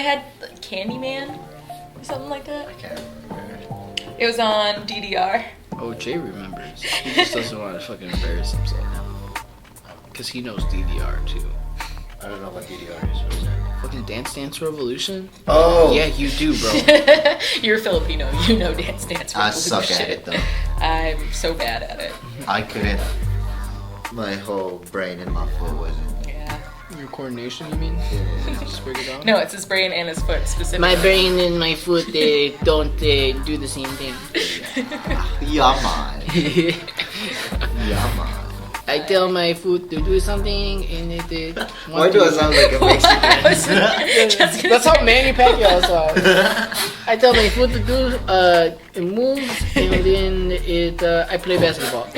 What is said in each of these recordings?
had Candyman or something like that. I can't remember. It was on DDR. Oh, Jay remembers. He just doesn't want to fucking embarrass himself. Because he knows DDR too. I don't know what DDR is. What is that? Fucking Dance Dance Revolution? Oh! Yeah, you do, bro. You're Filipino. You know Dance Dance Revolution. I suck at it though. I'm so bad at it. I couldn't. My whole brain and my foot wasn't. Yeah. Your coordination, you mean? Yeah. Just break it down? No, it's his brain and his foot specifically. My brain and my foot, they don't do the same thing. Yeah, man. Yeah, man. I tell my foot to do something and it Why do I sound like a Mexican? That's how Manny Pacquiao sounds. I tell my foot to do it moves and then I play basketball.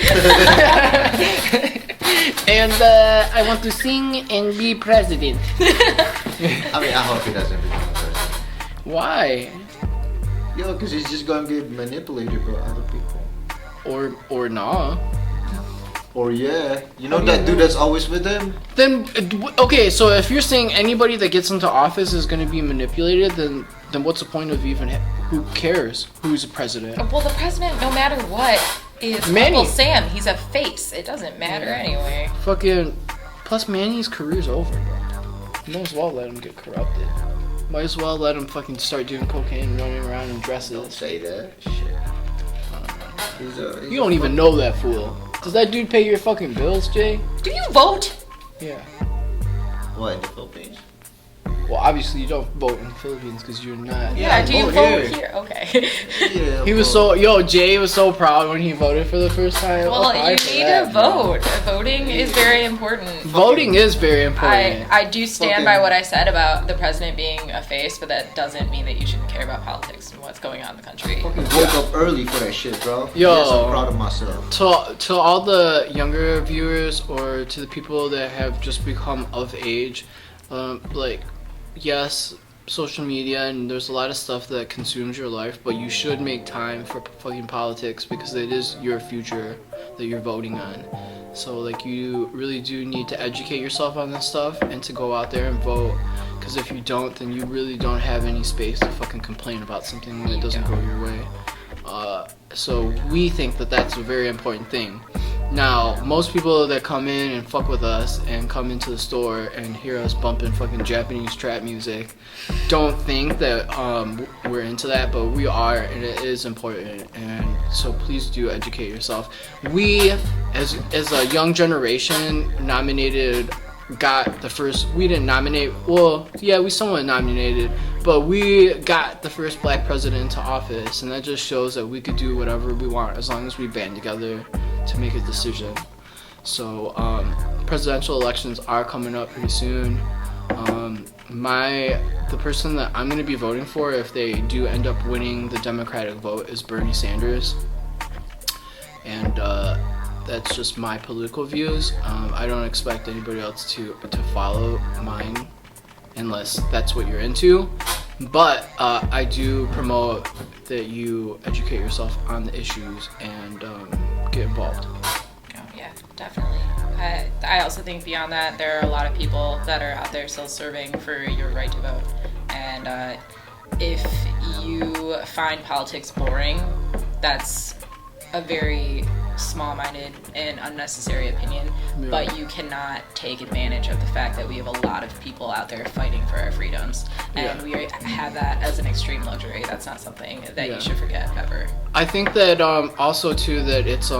And I want to sing and be president. I mean, I hope he doesn't become president. Why? Yo, because he's just gonna get manipulated by other people. Or nah. Or yeah, you know that dude that's always with him? Then okay, so if you're saying anybody that gets into office is going to be manipulated, then what's the point of even who cares who's the president? Well, the president, no matter what, is Manny. Uncle Sam. He's a face. It doesn't matter anyway. Fucking plus Manny's career's over, bro. You might as well let him get corrupted. Might as well let him fucking start doing cocaine and running around in Don't dresses. say that. Shit. You don't even know that fool. Does that dude pay your fucking bills, Jay? Do you vote? Yeah. What, in the Philippines? Well, obviously you don't vote in the Philippines because you're not. Yeah, do you vote vote here? Okay. Yeah. He was Jay was so proud when he voted for the first time. Well, you need to vote. Voting is very important. Voting is very important. I do stand by what I said about the president being a face, but that doesn't mean that you shouldn't care about politics and what's going on in the country. Fucking woke up early for that shit, bro. Yo. Yes, I'm proud of myself. To all the younger viewers or to the people that have just become of age, yes, social media and there's a lot of stuff that consumes your life, but you should make time for fucking politics because it is your future that you're voting on. So like you really do need to educate yourself on this stuff and to go out there and vote, because if you don't, then you really don't have any space to fucking complain about something when it doesn't go your way. So we think that that's a very important thing. Now, most people that come in and fuck with us and come into the store and hear us bumping fucking Japanese trap music don't think that we're into that, but we are, and it is important. And so please do educate yourself. We, as a young generation, we didn't nominate, well, yeah, we somewhat nominated, but we got the first black president into office, and that just shows that we could do whatever we want as long as we band together to make a decision. So presidential elections are coming up pretty soon. The person that I'm going to be voting for, if they do end up winning the Democratic vote, is Bernie Sanders. And that's just my political views. I don't expect anybody else to follow mine unless that's what you're into. But I do promote that you educate yourself on the issues and get involved. Yeah, definitely. I also think beyond that, there are a lot of people that are out there still serving for your right to vote. And if you find politics boring, that's a very small-minded and unnecessary opinion, Yeah. but you cannot take advantage of the fact that we have a lot of people out there fighting for our freedoms, and we have that as an extreme luxury. That's not something that you should forget ever. I think that also too that it's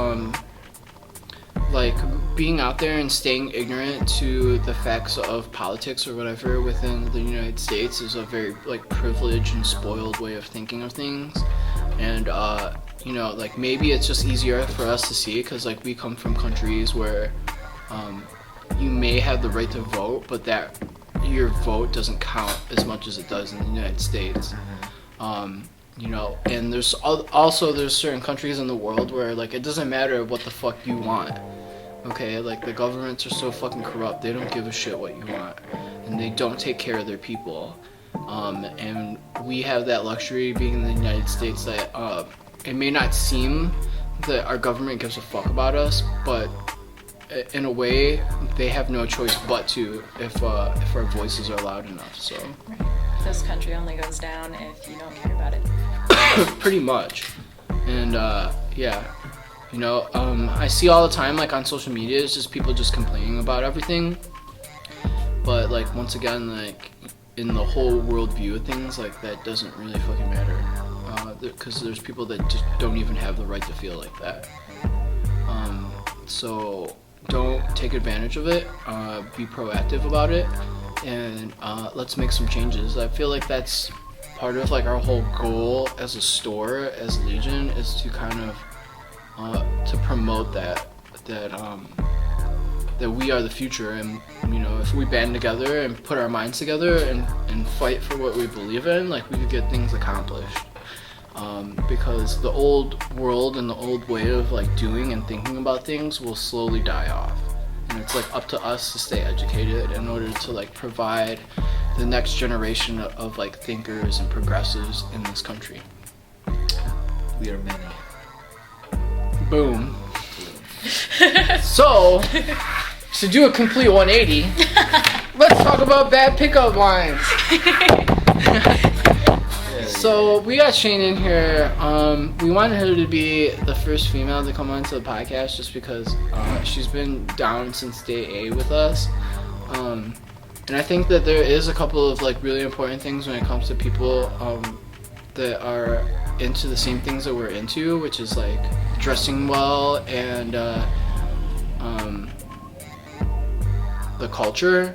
like being out there and staying ignorant to the facts of politics or whatever within the United States is a very like privileged and spoiled way of thinking of things. And you know, like maybe it's just easier for us to see because like we come from countries where you may have the right to vote, but that your vote doesn't count as much as it does in the United States. You know, and there's certain countries in the world where like it doesn't matter what the fuck you want. Okay, like the governments are so fucking corrupt, they don't give a shit what you want, and they don't take care of their people. And we have that luxury being in the United States that it may not seem that our government gives a fuck about us, but in a way, they have no choice but to if our voices are loud enough. So. this country only goes down if you don't care about it. Pretty much. And yeah, you know, I see all the time, like on social media, it's just people just complaining about everything. But like once again, like in the whole world view of things, like that doesn't really fucking matter. Because there's people that just don't even have the right to feel like that. So don't take advantage of it. Be proactive about it, and let's make some changes. I feel like that's part of like our whole goal as a store, as Legion, is to kind of to promote that we are the future, and you know, if we band together and put our minds together and fight for what we believe in, like we could get things accomplished. Because the old world and the old way of like doing and thinking about things will slowly die off, and it's like up to us to stay educated in order to like provide the next generation of like thinkers and progressives in this country. We are many. Boom. So, to do a complete 180, let's talk about bad pickup lines. So we got Shaine in here. We wanted her to be the first female to come onto the podcast just because she's been down since day A with us. And I think that there is a couple of like really important things when it comes to people that are into the same things that we're into, which is like dressing well and the culture.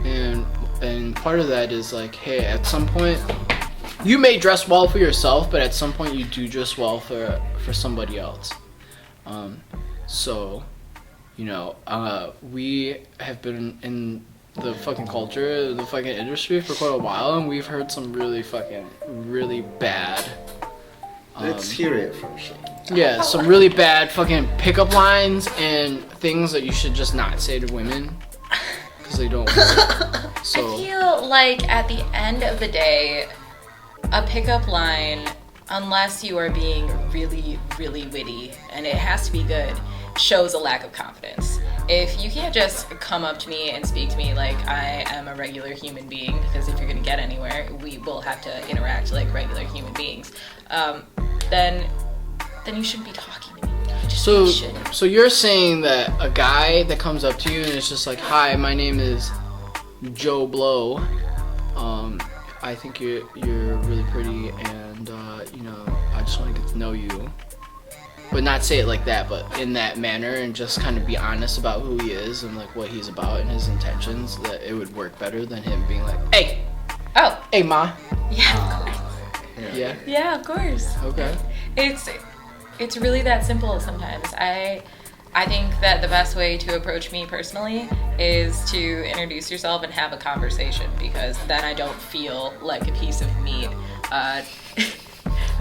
And part of that is like, hey, at some point you may dress well for yourself, but at some point you do dress well for somebody else. So, you know, we have been in the fucking culture, the fucking industry for quite a while, and we've heard some really bad. Let's hear it from Shaine. Yeah, some really bad fucking pickup lines and things that you should just not say to women because they don't work. So I feel like at the end of the day, a pickup line, unless you are being really, really witty, and it has to be good, shows a lack of confidence. If you can't just come up to me and speak to me like I am a regular human being, because if you're gonna get anywhere, we will have to interact like regular human beings, then you shouldn't be talking to me. So you're saying that a guy that comes up to you and is just like, "Hi, my name is Joe Blow. I think you're really pretty, and you know, I just want to get to know you." But not say it like that, but in that manner, and just kind of be honest about who he is and like what he's about and his intentions. That it would work better than him being like, "Hey, oh, hey, ma." Yeah, of course. Yeah. Yeah, of course. Okay. It's really that simple sometimes. I think that the best way to approach me personally is to introduce yourself and have a conversation, because then I don't feel like a piece of meat.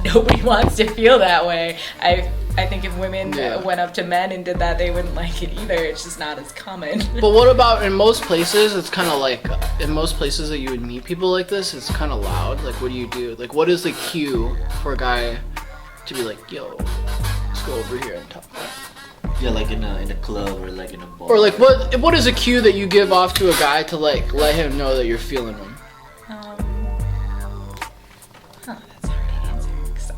Nobody wants to feel that way. I think if women went up to men and did that, they wouldn't like it either. It's just not as common. But what about in most places? It's kind of like in most places that you would meet people like this, it's kind of loud. Like, what do you do? Like, what is the cue for a guy to be like, "Yo, let's go over here and talk"? Yeah, like in a club or like in a bar. Or like, what is a cue that you give off to a guy to like let him know that you're feeling him? That's hard to answer because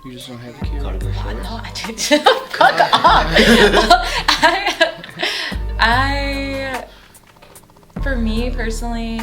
You just don't have a cue. Gotta go no, first. I didn't. Cut off. I, for me personally,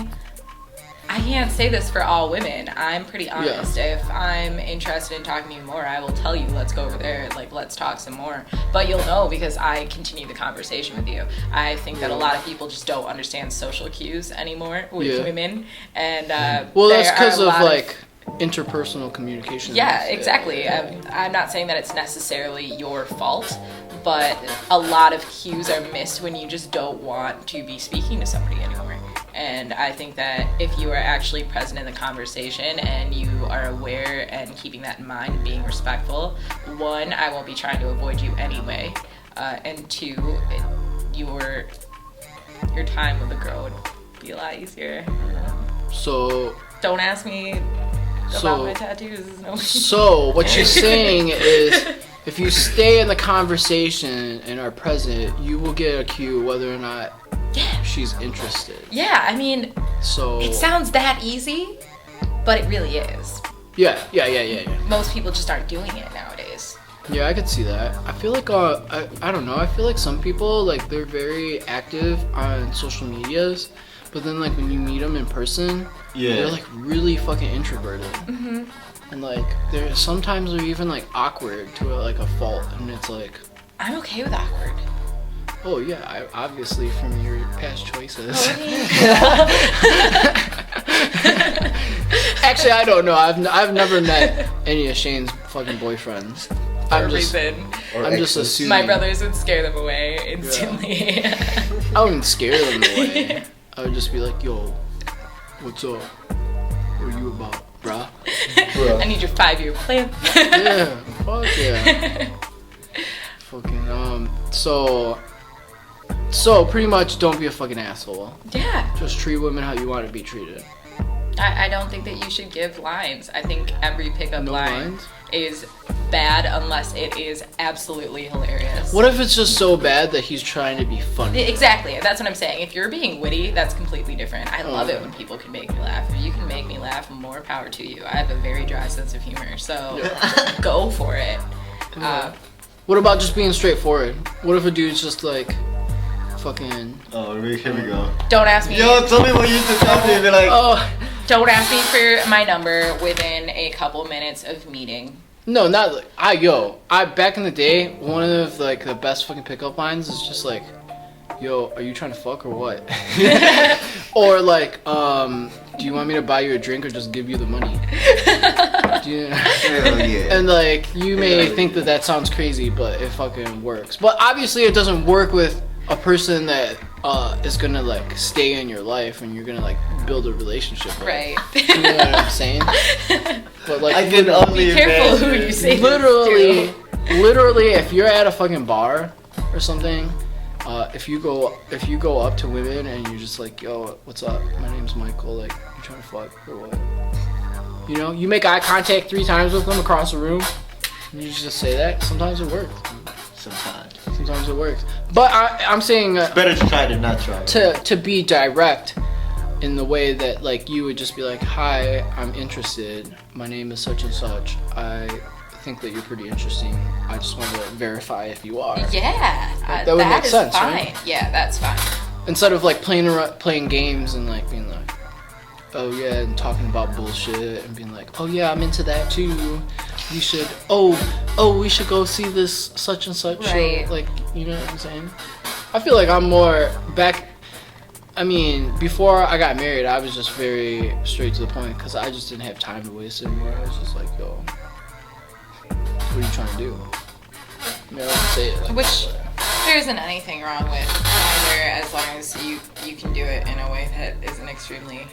I can't say this for all women. I'm pretty honest. Yeah. If I'm interested in talking to you more, I will tell you, let's go over there, like, let's talk some more. But you'll know because I continue the conversation with you. I think that a lot of people just don't understand social cues anymore with women. And well, that's because of like interpersonal communication. Yeah, exactly. I'm not saying that it's necessarily your fault, but a lot of cues are missed when you just don't want to be speaking to somebody anymore. And I think that if you are actually present in the conversation and you are aware and keeping that in mind and being respectful, one, I won't be trying to avoid you anyway, and two, your time with a girl would be a lot easier. So don't ask me about my tattoos. No. So what you're saying is, if you stay in the conversation and are present, you will get a cue whether or not she's interested. Yeah, I mean, So It sounds that easy, but it really is. yeah. Most people just aren't doing it nowadays. Yeah, I could see that. I feel like I don't know. I feel like some people like they're very active on social medias, but then like when you meet them in person, they're like really fucking introverted. Mm-hmm. And like they're sometimes they're even like awkward to like a fault, and it's like I'm okay with awkward. oh yeah, obviously from your past choices. Actually, I don't know. I've never met any of Shaine's fucking boyfriends. I'm just assuming. My brothers would scare them away instantly. I wouldn't scare them away. I would just be like, yo, what's up? What are you about, bruh? I need your 5-year plan. Yeah, fuck yeah. Fucking, so pretty much don't be a fucking asshole. Yeah. Just treat women how you want to be treated. I don't think that you should give lines. I think every pickup line lines? is bad unless it is absolutely hilarious. What if it's just so bad that he's trying to be funny? Exactly. That's what I'm saying. If you're being witty, that's completely different. I love it when people can make me laugh. If you can make me laugh, more power to you. I have a very dry sense of humor, so go for it. What about just being straightforward? What if a dude's just like, fucking... Oh, here we go. Don't ask me. Yo, tell me what you used to tell me. Be like, Don't ask me for my number within a couple minutes of meeting. No, not like I back in the day, one of like the best fucking pickup lines is just like, yo, are you trying to fuck or what? Or like, do you want me to buy you a drink or just give you the money? hell yeah. And like, you may think that sounds crazy, but it fucking works. But obviously it doesn't work with a person that is gonna like stay in your life and you're gonna like build a relationship with. Right. You know what I'm saying? But like, I can only be careful who imagine. you say literally, if you're at a fucking bar or something, if you go up to women and you're just like, yo, what's up? My name's Michael. Like, you trying to fuck or what? You know, you make eye contact 3 times with them across the room. And you just say that. Sometimes it works. Sometimes it works. But I'm saying It's better to try than not try. to be direct in the way that like you would just be like, hi, I'm interested. My name is such and such. I think that you're pretty interesting. I just want to verify if you are. Yeah, Like, that would make sense, fine. right? Yeah, that's fine. Instead of like playing games and like being like, oh yeah, and talking about bullshit and being like, oh yeah, I'm into that too. We should we should go see this such and such Right. show. Like, you know what I'm saying? I feel like I'm more back. I mean, before I got married, I was just very straight to the point because I just didn't have time to waste anymore. I was just like, yo, what are you trying to do? You know, say it like Which there isn't anything wrong with either, as long as you can do it in a way that isn't extremely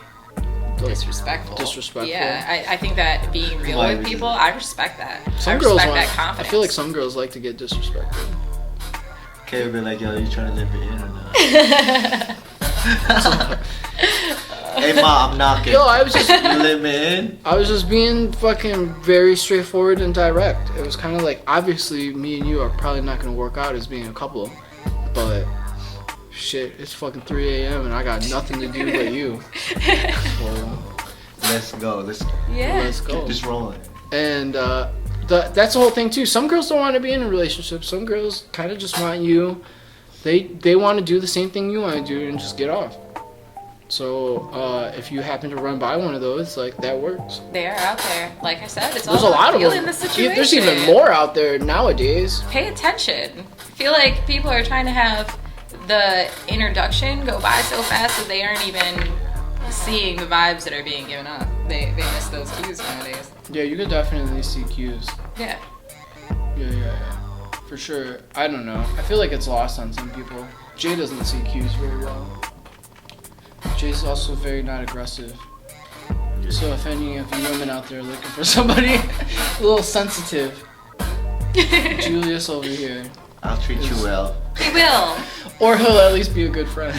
disrespectful. Yeah, I think that being real with people, I respect that. Some I girls respect want, that confidence. I feel like some girls like to get disrespected. Okay, we'll be like, yo, you trying to live it in or not? Hey, Ma, I'm knocking. Yo, I was just Let me in. I was just being fucking very straightforward and direct. It was kind of like, obviously, me and you are probably not going to work out as being a couple, but shit, it's fucking 3 a.m. and I got nothing to do but you. So, Let's go. Let's let's go. keep this rolling. And that's the whole thing too. Some girls don't want to be in a relationship. Some girls kind of just want you. They want to do the same thing you want to do and just get off. So if you happen to run by one of those, like, that works. They are out there. Like I said, it's There's all a lot about of feeling them. the situation. There's even more out there nowadays. Pay attention. I feel like people are trying to have the introduction go by so fast that they aren't even seeing the vibes that are being given off. They miss those cues nowadays. Yeah, you could definitely see cues. Yeah. Yeah. For sure. I don't know. I feel like it's lost on some people. Jay doesn't see cues very well. Jay's also very not aggressive. So if any of you women out there looking for somebody a little sensitive, Julius over here. I'll treat you well. He will. Or he'll at least be a good friend.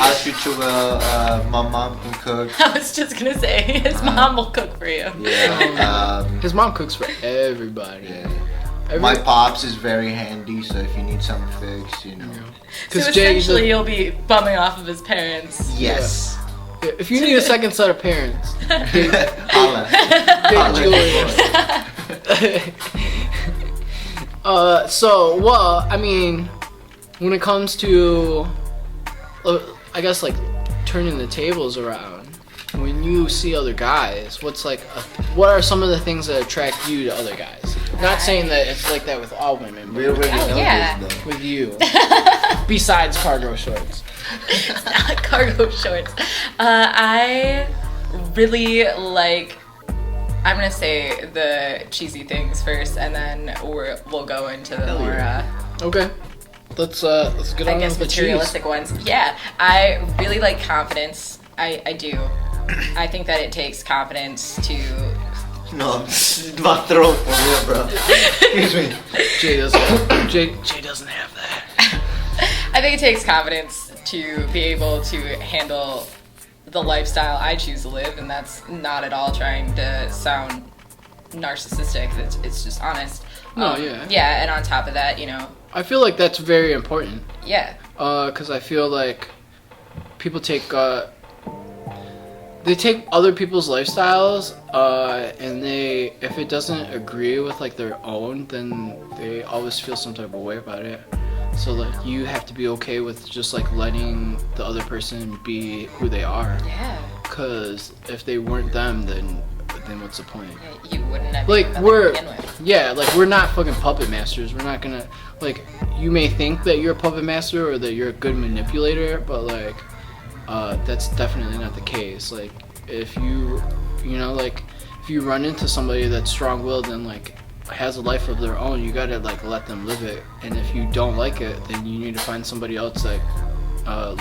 I'll treat you well. My mom can cook. I was just gonna say, his mom will cook for you. Yeah. His mom cooks for everybody. Yeah. My pops is very handy, so if you need something fixed, you know. So essentially, you'll be bumming off of his parents. Yes. Yeah, if you need a second set of parents, Holla. get Julius. Well, I mean, when it comes to, I guess, like, turning the tables around, when you see other guys, what are some of the things that attract you to other guys? Not saying that it's like that with all women, We already know this, though. with you. Besides cargo shorts. It's not cargo shorts. I really like. I'm gonna say the cheesy things first, and then we'll go into the more. Okay. Let's get on with the materialistic ones. Yeah, I really like confidence. I do. I think that it takes confidence to. No, my throat for real, bro. Excuse me. Jay doesn't have that. I think it takes confidence to be able to handle the lifestyle I choose to live, and that's not at all trying to sound narcissistic. It's just honest. No, yeah. Yeah, and on top of that, you know. I feel like that's very important. Yeah. Because I feel like people take they take other people's lifestyles, and if it doesn't agree with like their own, then they always feel some type of way about it. So like you have to be okay with just like letting the other person be who they are. Yeah. Because if they weren't them, then what's the point? Yeah, you wouldn't have like even we're begin with. yeah, like we're not fucking puppet masters. We're not gonna like you may think that you're a puppet master or that you're a good manipulator, but like that's definitely not the case. Like if you run into somebody that's strong-willed and like has a life of their own, you gotta like let them live it. And if you don't like it, then you need to find somebody else that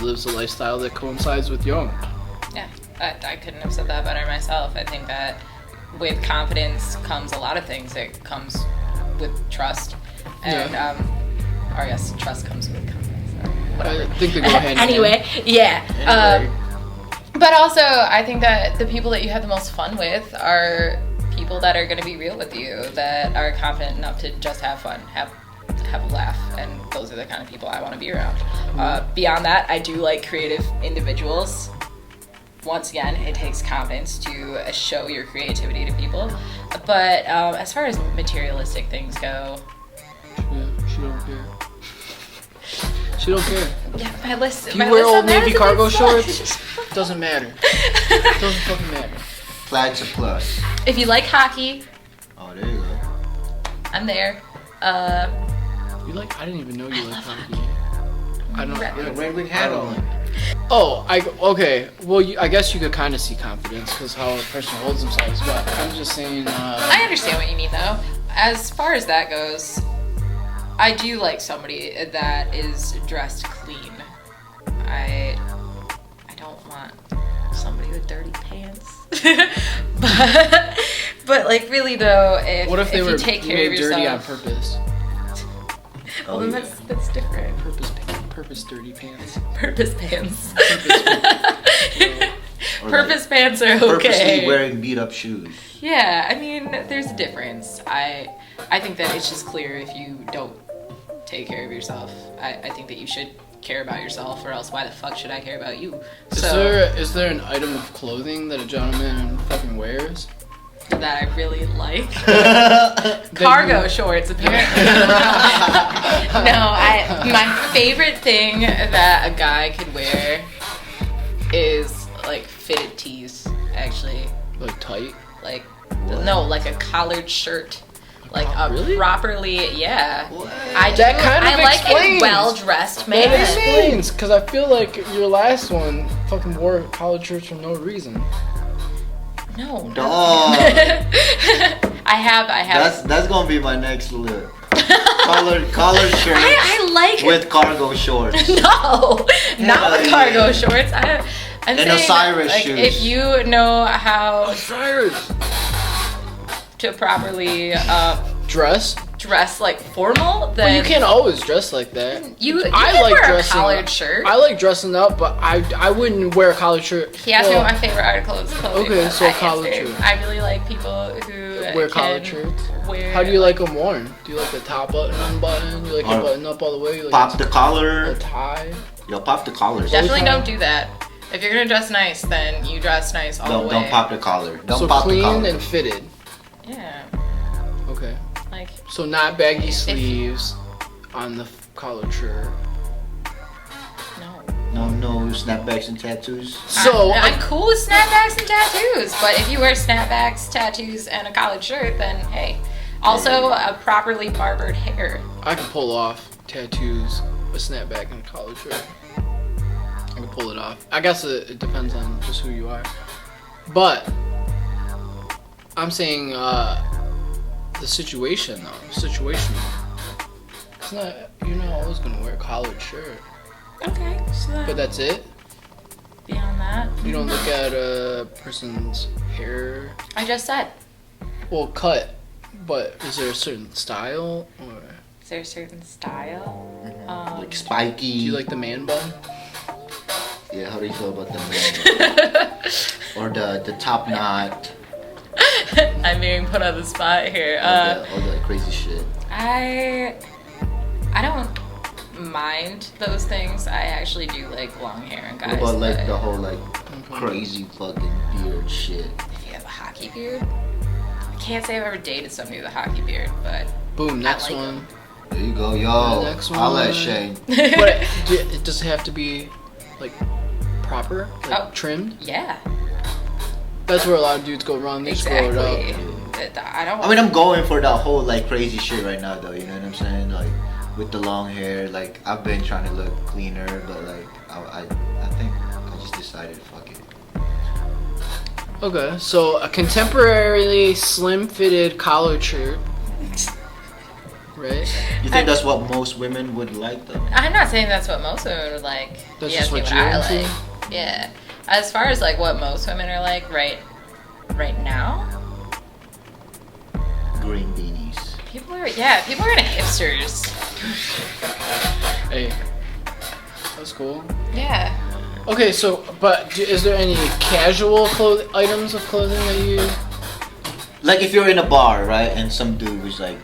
lives a lifestyle that coincides with your own. Yeah, I couldn't have said that better myself. I think that with confidence comes a lot of things. It comes with trust, and or yes, trust comes with confidence. Whatever. I think they go hand in hand. Anyway, yeah. But also, I think that the people that you have the most fun with are people that are going to be real with you, that are confident enough to just have fun, have a laugh, and those are the kind of people I want to be around. Beyond that, I do like creative individuals. Once again, it takes confidence to show your creativity to people. But as far as materialistic things go, she don't care. She don't care. Yeah, my list. If you wear Old Navy cargo shorts, doesn't matter. Doesn't fucking matter. Flag's a plus. If you like hockey, Oh, there you go. I'm there. You like? I didn't even know you liked hockey. I don't. Yeah, Red Wing hat on. Oh, okay. Well, I guess you could kind of see confidence because how a person holds themselves. But I'm just saying. I understand what you mean, though. As far as that goes, I do like somebody that is dressed clean. I don't want somebody with dirty pants. but like really though, what if they were you take care of yourself, dirty on purpose? Well, then that's different. Purpose dirty pants. Purpose pants. Or Purpose like pants are okay. Purposely wearing beat up shoes. Yeah, I mean, there's a difference. I think that it's just clear if you don't take care of yourself. I think that you should care about yourself, or else why the fuck should I care about you? Is there an item of clothing that a gentleman fucking wears? That I really like? Cargo shorts, apparently. No, my favorite thing that a guy could wear is like fitted tees, actually. Like tight? Like, no, like a collared shirt. Like a really? properly, yeah. What? I like a well-dressed man. That explains, because I feel like your last one fucking wore collared shirts for no reason. No. Dog. I have. That's gonna be my next look. Collared shirt. I like with cargo shorts. No, not with cargo shorts. I'm and saying, Osiris like, shoes. if you know how Osiris. to properly Dress. dress like formal, then But you can't always dress like that. You I can like wear dressing a collared up. shirt. I like dressing up, but I wouldn't wear a collared shirt. He asked me what my favorite article of clothing Okay, was. so I collared answered. shirt. I really like people who Wear can collared shirts. Wear, How do you like them worn? Do you like the top button unbuttoned? Do you like Or the button up all the way? You like Pop the a collar. tie? Yo, pop the collars. Definitely time? don't do that. If you're gonna dress nice, then you dress nice all the way. Don't pop the collar. Don't So pop the clean collar. and fitted. Yeah, Okay. like So not baggy sleeves on the collared shirt. no. No snapbacks and tattoos. So I'm cool with snapbacks and tattoos, but if you wear snapbacks, tattoos, and a collared shirt, then hey. Also, a properly barbered hair. I can pull off tattoos, a snapback, and a collared shirt. I can pull it off. I guess it depends on just who you are. But I'm saying the situation though. Situational. It's not. You're not always gonna wear a collared shirt. Okay, so But that's it. beyond that, You don't look at a person's hair. I just said. Well, cut. But is there a certain style, or Is there a certain style? Like spiky. do you like the man bun? Yeah, how do you feel about the man? Or the top knot? I'm being put on the spot here. All that crazy shit. I don't mind those things. I actually do like long hair and guys. What about like but the whole like crazy fucking beard shit? if you have a hockey beard, I can't say I've ever dated somebody with a hockey beard, but Boom. Next like one. There you go, yo. The next I'll let one. Shaine. But it does have to be like proper, like Oh. trimmed. yeah, That's where a lot of dudes go wrong. They just grow it up. exactly. I don't. I mean, I'm going for that whole like crazy shit right now, though. You know what I'm saying? Like with the long hair, like I've been trying to look cleaner, but like I think I just decided fuck it. Okay, so a contemporarily slim-fitted collared shirt, right? You think that's what most women would like, though? I'm not saying that's what most women would like. That's You just ask me what I you're into? like. Yeah. As far as like what most women are like right now, Green beanies. people are into hipsters. Hey, that's cool. Yeah. Okay, so is there any casual items of clothing that you, Like if you're in a bar, right, and some dude was like,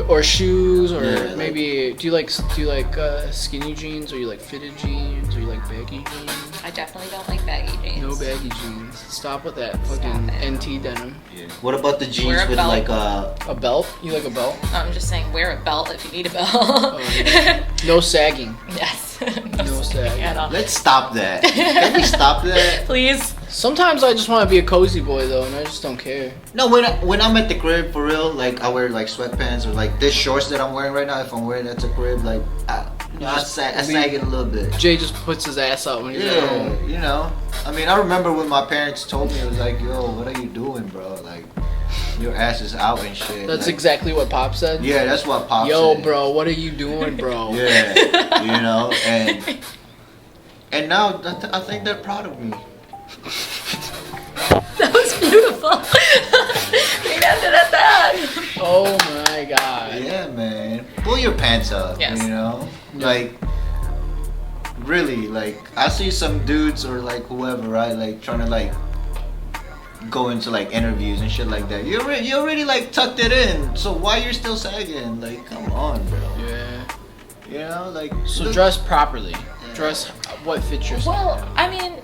or shoes, or Yeah, like- maybe do you like skinny jeans, or you like fitted jeans, or you like baggy jeans? I definitely don't like baggy jeans. No baggy jeans. Stop with that Stop fucking it. NT denim. yeah. What about the jeans Wear a with belt. like A belt? You like a belt? I'm just saying, wear a belt if you need a belt. Oh, yeah. No sagging. Yes. No sag. At all. Let's stop that. Can we stop that? Please. Sometimes I just want to be a cozy boy though, and I just don't care. No, when I'm at the crib for real, like I wear like sweatpants or like this shorts that I'm wearing right now. If I'm wearing that to crib, like I sag it a little bit. Jay just puts his ass out when he's at home. Yeah, you know. I mean, I remember when my parents told me, it was like, yo, what are you doing, bro? Like, your ass is out and shit. That's like, exactly what Pop said. Yeah, that's what Pop Yo, said. bro, what are you doing, bro? Yeah, you know, and now I think they're proud of me. That was beautiful. We ended at that. Oh my god. Yeah, man. Pull your pants up, Yes. you know? Yeah. Like, really, like, I see some dudes or, like, whoever, right? Like, trying to, like, go into, like, interviews and shit like that. You already, like, tucked it in. So why you're still sagging? Like, come on, bro. Yeah. You know, like... So look- dress properly. Dress what fits your style. Well, I mean,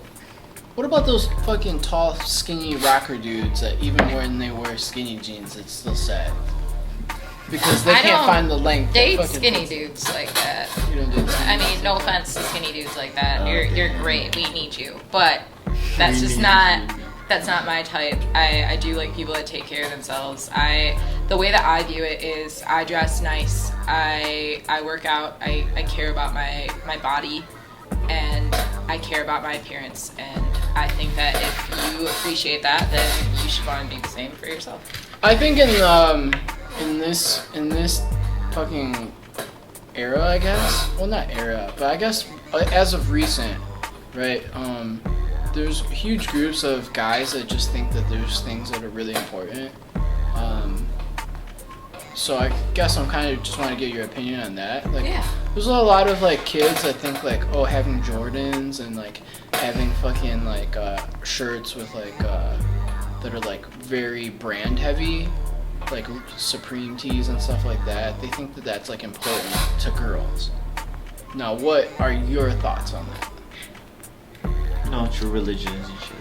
What about those fucking tall, skinny rocker dudes that even when they wear skinny jeans, it's still sad? Because they I can't don't find the length. that date fucking skinny fits- dudes like that. You don't date skinny I mean, jeans. no offense to skinny dudes like that. Oh, You're damn. great. We need you. But that's We just need not you. that's not my type. I do like people that take care of themselves. The way that I view it is I dress nice. I work out. I care about my body, and I care about my appearance. And I think that if you appreciate that, then you should want to do the same for yourself. I think in this fucking era, I guess. Well, not era, but I guess as of recent, right? There's huge groups of guys that just think that there's things that are really important. So I guess I'm kind of just want to get your opinion on that. Like, Yeah. there's a lot of like kids that think like, oh, having Jordans and like having fucking like shirts with like that are like very brand heavy, like Supreme tees and stuff like that. They think that that's like important to girls. Now, what are your thoughts on that? No, true religions and shit.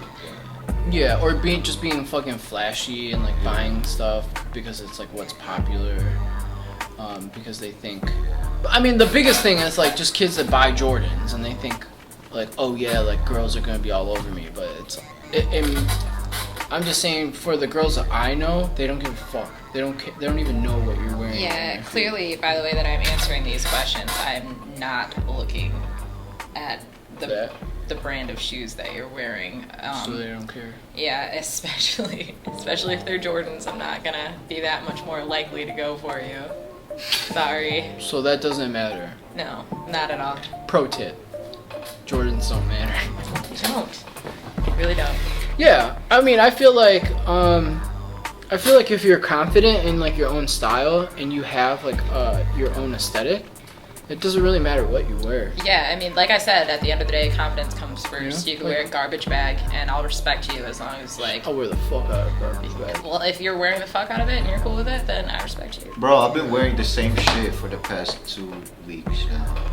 Yeah, or just being fucking flashy and like buying stuff because it's like what's popular. Because they think, I mean, the biggest thing is like just kids that buy Jordans and they think like, oh yeah, like girls are gonna be all over me. But I'm just saying, for the girls that I know, they don't give a fuck. They don't even know what you're wearing. Yeah, clearly, by the way that I'm answering these questions, I'm not looking at the brand of shoes that you're wearing. So they don't care. Yeah, especially if they're Jordans, I'm not gonna be that much more likely to go for you. Sorry. So that doesn't matter. No, not at all. Pro tip: Jordans don't matter. Don't. Really don't. Yeah, I mean, I feel like if you're confident in like your own style and you have like your own aesthetic, it doesn't really matter what you wear. Yeah, I mean, like I said, at the end of the day, confidence comes first. Yeah, You can wear a garbage bag, and I'll respect you as long as like. I'll wear the fuck out of garbage bag. Well, if you're wearing the fuck out of it and you're cool with it, then I respect you. Bro, I've been wearing the same shit for the past 2 weeks now.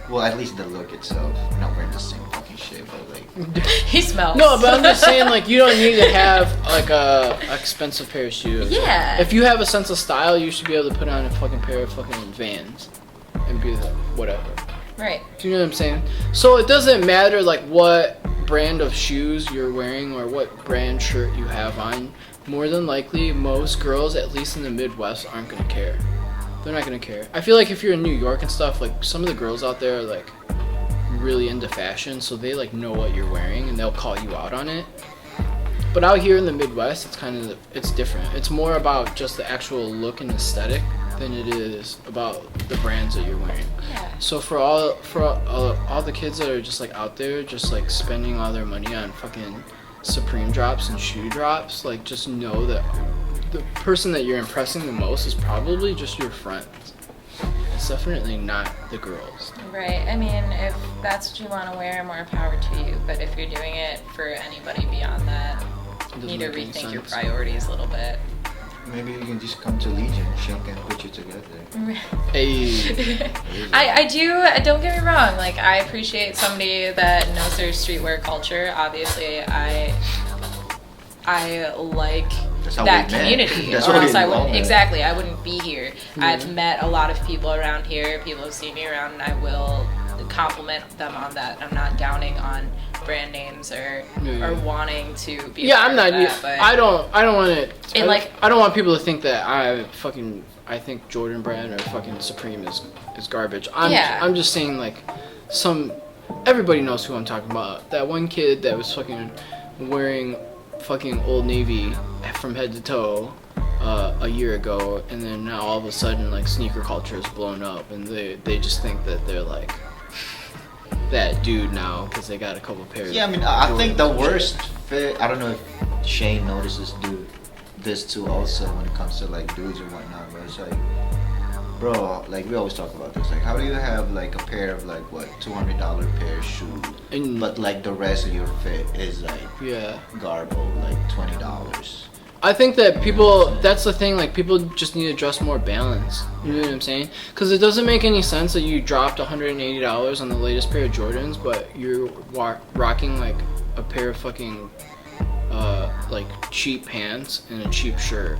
Well, at least the look itself. I'm not wearing the same fucking shit, but like. He smells. No, but I'm just saying, like, you don't need to have like a expensive pair of shoes. Yeah. If you have a sense of style, you should be able to put on a fucking pair of fucking Vans and be like, whatever. Right. Do you know what I'm saying? So it doesn't matter like what brand of shoes you're wearing or what brand shirt you have on. More than likely, most girls, at least in the Midwest, aren't gonna care. They're not gonna care. I feel like if you're in New York and stuff, like some of the girls out there are like really into fashion, so they like know what you're wearing and they'll call you out on it. But out here in the Midwest, it's different. It's more about just the actual look and aesthetic than it is about the brands that you're wearing. Yeah. So for all the kids that are just like out there, just like spending all their money on fucking Supreme drops and shoe drops, like just know that the person that you're impressing the most is probably just your friends. It's definitely not the girls. Right. I mean, if that's what you want to wear, more power to you. But if you're doing it for anybody beyond that, you need to rethink your priorities a little bit. Maybe you can just come to Legion. Shaine can put you together. Hey. I do, don't get me wrong, like, I appreciate somebody that knows their streetwear culture. Obviously, I like that community, That's or what else we I wouldn't. love it. Exactly, I wouldn't be here. I've met a lot of people around here. People have seen me around, and I will compliment them on that. I'm not downing on brand names or wanting to be. Yeah, I'm not. That, but I don't want it. And like, I don't want people to think that I think Jordan Brand or fucking Supreme is garbage. I'm just saying like everybody knows who I'm talking about. That one kid that was fucking wearing fucking Old Navy from head to toe a year ago, and then now all of a sudden like sneaker culture is blown up, and they just think that they're like that dude now because they got a couple pairs. Yeah, I mean, I think the worst fit. I don't know if Shaine notices this too also when it comes to like dudes or whatnot, but it's like, bro, like we always talk about this. Like, how do you have like a pair of like what $200 pair of shoes, but like the rest of your fit is like garble, like $20. I think that that's the thing, like people just need to dress more balanced. You know what I'm saying? Because it doesn't make any sense that you dropped $180 on the latest pair of Jordans, but you're rocking like a pair of fucking like cheap pants and a cheap shirt.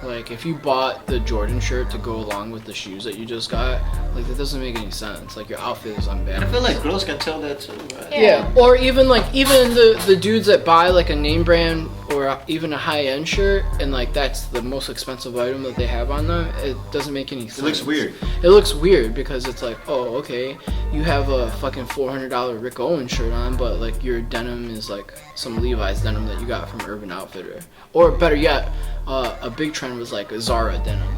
Like if you bought the Jordan shirt to go along with the shoes that you just got, like that doesn't make any sense. Like your outfit is unbalanced. I feel like girls can tell that too, right? Yeah. Or even the dudes that buy like a name brand or even a high-end shirt and like that's the most expensive item that they have on them, it doesn't make any sense. It looks weird. It looks weird because it's like, oh, okay, you have a fucking $400 Rick Owens shirt on, but like your denim is like some Levi's denim that you got from Urban Outfitter. Or better yet, a big trend was like a Zara denim.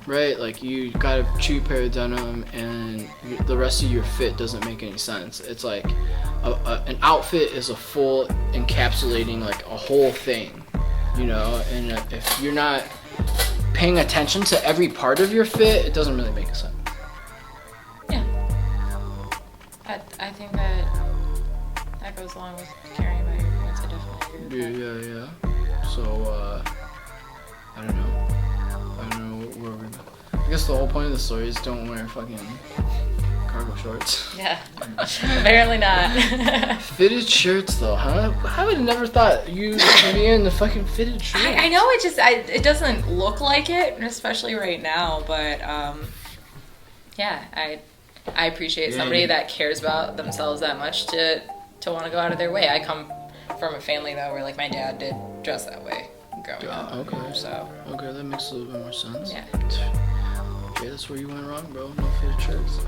Right? Like you got a cheap pair of denim and the rest of your fit doesn't make any sense. It's like an outfit is a full encapsulating like a whole thing, you know, and if you're not paying attention to every part of your fit, it doesn't really make sense. Yeah. I think that goes along with caring about your appearance. I definitely agree with that. Yeah. So, I don't know where we're. I guess the whole point of the story is don't wear fucking cargo shorts. Yeah. Apparently not. Fitted shirts though, huh? I would have never thought you would be in the fucking fitted shirts. I know it doesn't look like it, especially right now, but yeah, I appreciate somebody that cares about themselves that much to want to go out of their way. I come from a family though where like my dad did dress that way growing up. Okay. So. Okay, that makes a little bit more sense. Yeah. Okay, that's where you went wrong, bro. No fitted shirts.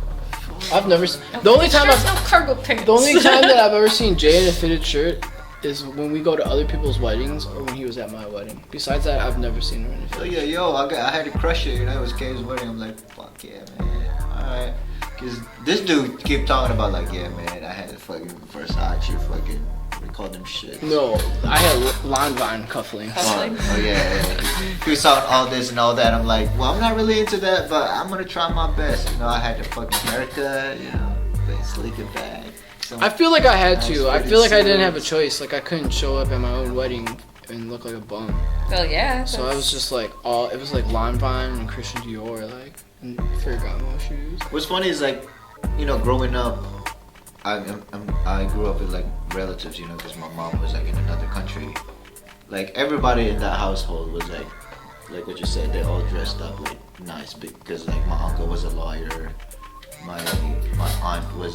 I've never seen. The only time that I've ever seen Jay in a fitted shirt is when we go to other people's weddings or when he was at my wedding. Besides that, I've never seen him in a fitted shirt. I had to crush it. It was Kay's wedding. I'm like, fuck yeah, man. Alright. Because this dude keep talking about like, yeah, man, I had a fucking Versace fucking, we call them shit. No, I had Lanvin cufflinks. Oh yeah. He was talking all this and all that. I'm like, well, I'm not really into that, but I'm gonna try my best. I had the fucking haircut, the sleek it back. I feel like I had to. I feel like I didn't have a choice. Like I couldn't show up at my own wedding and look like a bum. Well, yeah. So I was just like it was like Lanvin and Christian Dior, like, and Ferragamo shoes. What's funny is like, growing up, I grew up with like relatives, because my mom was like in another country. Like everybody in that household was like what you said, they all dressed up like nice because like my uncle was a lawyer, my aunt was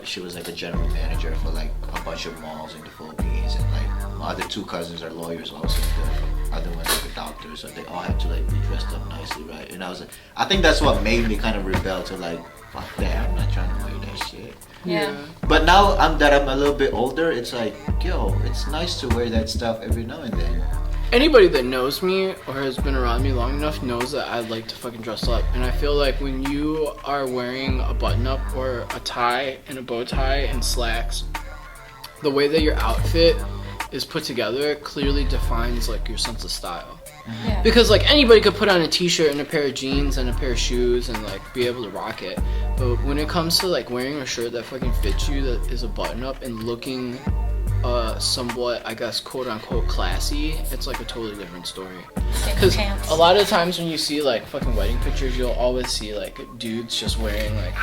she was like a general manager for like a bunch of malls in the Philippines, and like my other two cousins are lawyers also. The other one's like a doctor, so they all had to like be dressed up nicely, right? And I think that's what made me kind of rebel to like, fuck that, I'm not trying to wear that shit. Yeah. But now I'm a little bit older, it's like, yo, it's nice to wear that stuff every now and then. Anybody that knows me or has been around me long enough knows that I like to fucking dress up. And I feel like when you are wearing a button-up or a tie and a bow tie and slacks, the way that your outfit is put together clearly defines like your sense of style. Yeah. Because like anybody could put on a t-shirt and a pair of jeans and a pair of shoes and like be able to rock it. But when it comes to like wearing a shirt that fucking fits you, that is a button-up and looking somewhat, I guess, quote unquote classy, it's like a totally different story. Because a lot of times when you see like fucking wedding pictures, you'll always see like dudes just wearing like,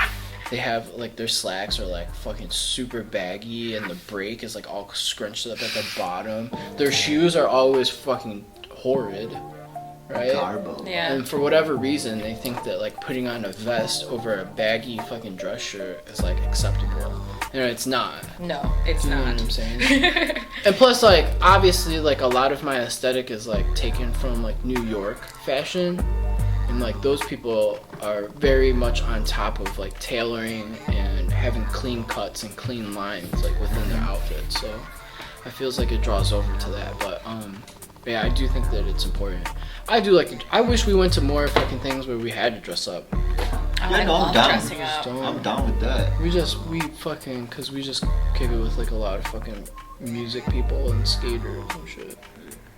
they have like their slacks are like fucking super baggy and the break is like all scrunched up at the bottom. Their shoes are always fucking horrid, right? Garbo. Yeah. And for whatever reason, they think that like putting on a vest over a baggy fucking dress shirt is like acceptable. It's not. No, it's you not. know what I'm saying? And plus, like, obviously, like, a lot of my aesthetic is, like, taken from, like, New York fashion. And, like, those people are very much on top of, like, tailoring and having clean cuts and clean lines, like, within their outfits. So, I feels like it draws over to that. But, yeah, I do think that it's important. I do like I wish we went to more fucking things where we had to dress up. I love dressing up. I'm down with that. We just kick it with like a lot of fucking music people and skaters and shit.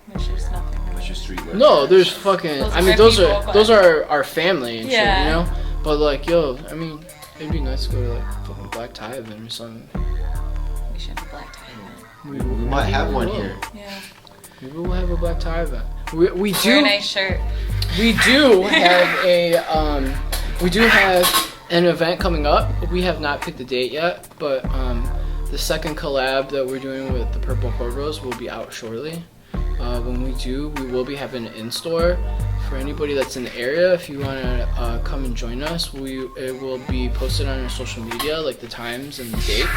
There's just nothing. What's your streetwear? No, there's fucking. Those are our family and shit, you know. But like, yo, I mean, it'd be nice to go to like fucking black tie event or something. We should have a black tie event. We might have one here. Yeah. Maybe we'll have a black tie event. We do. Wear a nice shirt. We do have we do have an event coming up. We have not picked the date yet, but the second collab that we're doing with the Purple Corgos will be out shortly. When we do, we will be having it in store. For anybody that's in the area, if you want to come and join us, it will be posted on our social media, like the times and the date.